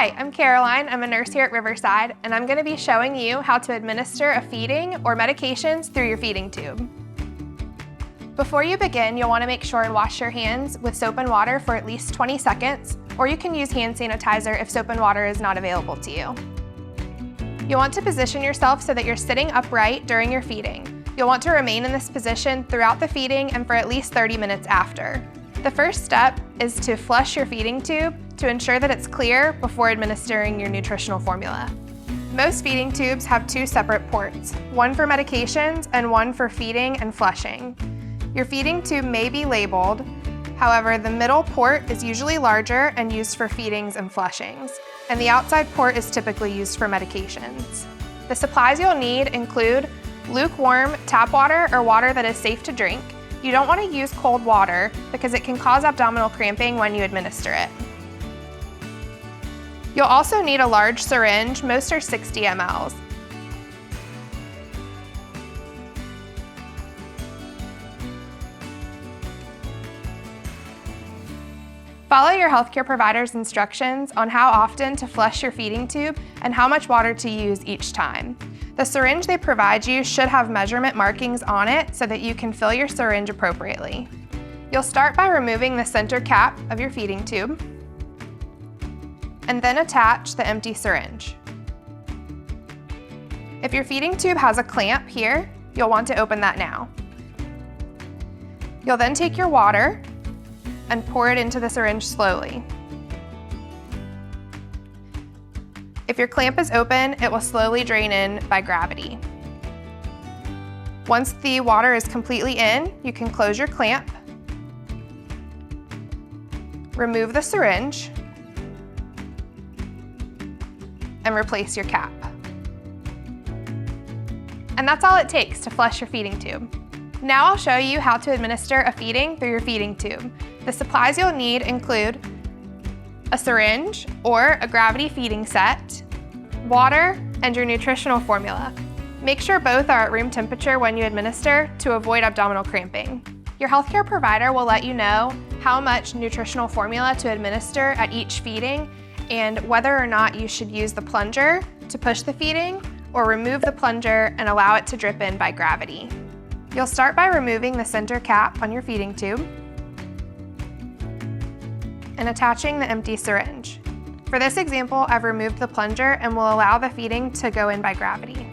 Hi, I'm Caroline. I'm a nurse here at Riverside, and I'm going to be showing you how to administer a feeding or medications through your feeding tube. Before you begin, you'll want to make sure and wash your hands with soap and water for at least 20 seconds, or you can use hand sanitizer if soap and water is not available to you. You'll want to position yourself so that you're sitting upright during your feeding. You'll want to remain in this position throughout the feeding and for at least 30 minutes after. The first step is to flush your feeding tube to ensure that it's clear before administering your nutritional formula. Most feeding tubes have two separate ports, one for medications and one for feeding and flushing. Your feeding tube may be labeled, however, the middle port is usually larger and used for feedings and flushings, and the outside port is typically used for medications. The supplies you'll need include lukewarm tap water or water that is safe to drink. You don't want to use cold water because it can cause abdominal cramping when you administer it. You'll also need a large syringe, most are 60 mL. Follow your healthcare provider's instructions on how often to flush your feeding tube and how much water to use each time. The syringe they provide you should have measurement markings on it so that you can fill your syringe appropriately. You'll start by removing the center cap of your feeding tube and then attach the empty syringe. If your feeding tube has a clamp here, you'll want to open that now. You'll then take your water and pour it into the syringe slowly. If your clamp is open, it will slowly drain in by gravity. Once the water is completely in, you can close your clamp, remove the syringe, and replace your cap. And that's all it takes to flush your feeding tube. Now I'll show you how to administer a feeding through your feeding tube. The supplies you'll need include a syringe or a gravity feeding set, water, and your nutritional formula. Make sure both are at room temperature when you administer to avoid abdominal cramping. Your healthcare provider will let you know how much nutritional formula to administer at each feeding and whether or not you should use the plunger to push the feeding or remove the plunger and allow it to drip in by gravity. You'll start by removing the center cap on your feeding tube and attaching the empty syringe. For this example, I've removed the plunger and will allow the feeding to go in by gravity.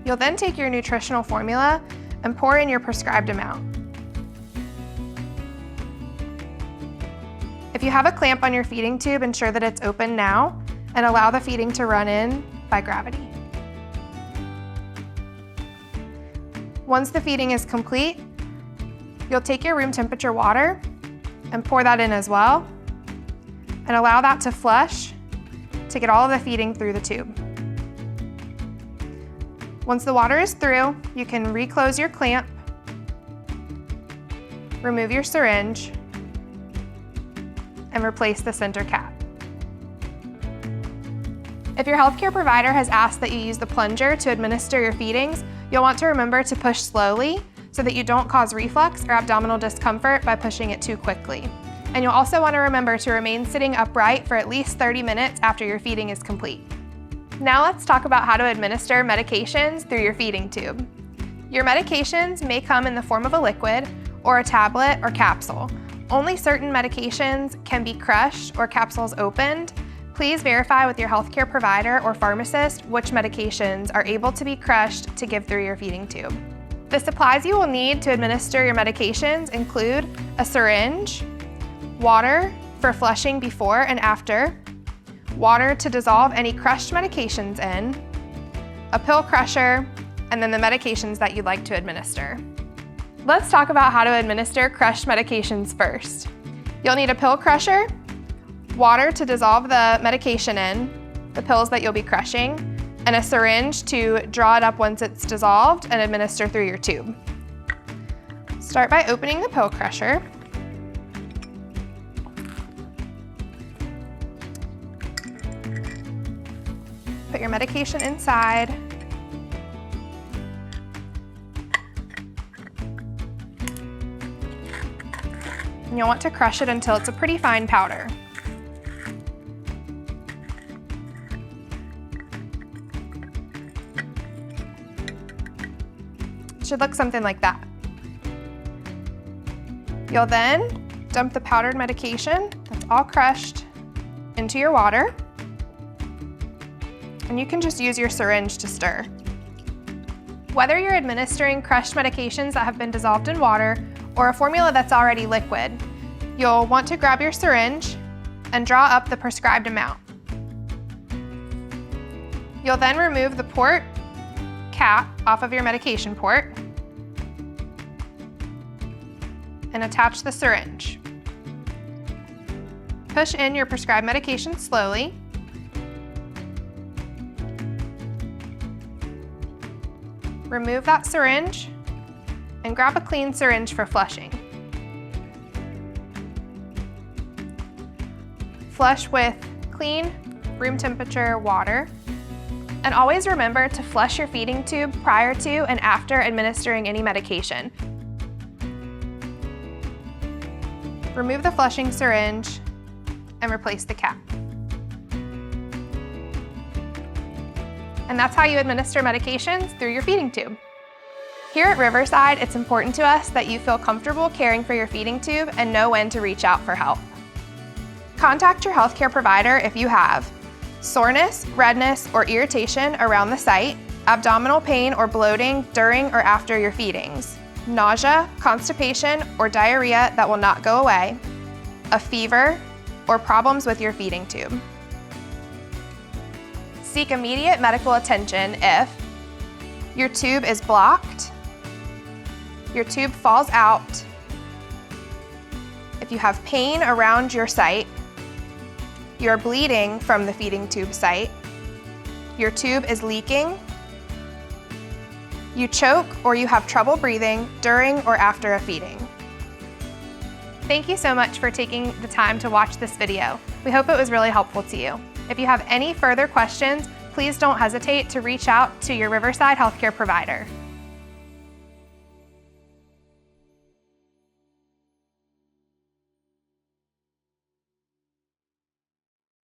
You'll then take your nutritional formula and pour in your prescribed amount. If you have a clamp on your feeding tube, ensure that it's open now and allow the feeding to run in by gravity. Once the feeding is complete, you'll take your room temperature water and pour that in as well, and allow that to flush to get all of the feeding through the tube. Once the water is through, you can reclose your clamp, remove your syringe, and replace the center cap. If your healthcare provider has asked that you use the plunger to administer your feedings, you'll want to remember to push slowly so that you don't cause reflux or abdominal discomfort by pushing it too quickly. And you'll also want to remember to remain sitting upright for at least 30 minutes after your feeding is complete. Now let's talk about how to administer medications through your feeding tube. Your medications may come in the form of a liquid or a tablet or capsule. Only certain medications can be crushed or capsules opened. Please verify with your healthcare provider or pharmacist which medications are able to be crushed to give through your feeding tube. The supplies you will need to administer your medications include a syringe, water for flushing before and after, water to dissolve any crushed medications in, a pill crusher, and then the medications that you'd like to administer. Let's talk about how to administer crushed medications first. You'll need a pill crusher, water to dissolve the medication in, the pills that you'll be crushing, and a syringe to draw it up once it's dissolved and administer through your tube. Start by opening the pill crusher. Put your medication inside. And you'll want to crush it until it's a pretty fine powder. should look something like that. You'll then dump the powdered medication that's all crushed into your water, and you can just use your syringe to stir. Whether you're administering crushed medications that have been dissolved in water or a formula that's already liquid, you'll want to grab your syringe and draw up the prescribed amount. You'll then remove the port cap off of your medication port and attach the syringe. Push in your prescribed medication slowly. Remove that syringe and grab a clean syringe for flushing. Flush with clean, room temperature water. And always remember to flush your feeding tube prior to and after administering any medication. Remove the flushing syringe and replace the cap. And that's how you administer medications through your feeding tube. Here at Riverside, it's important to us that you feel comfortable caring for your feeding tube and know when to reach out for help. Contact your healthcare provider if you have soreness, redness, or irritation around the site, abdominal pain or bloating during or after your feedings, nausea, constipation, or diarrhea that will not go away, a fever, or problems with your feeding tube. Seek immediate medical attention if your tube is blocked, your tube falls out, if you have pain around your site, you're bleeding from the feeding tube site, your tube is leaking, you choke or you have trouble breathing during or after a feeding. Thank you so much for taking the time to watch this video. We hope it was really helpful to you. If you have any further questions, please don't hesitate to reach out to your Riverside healthcare provider.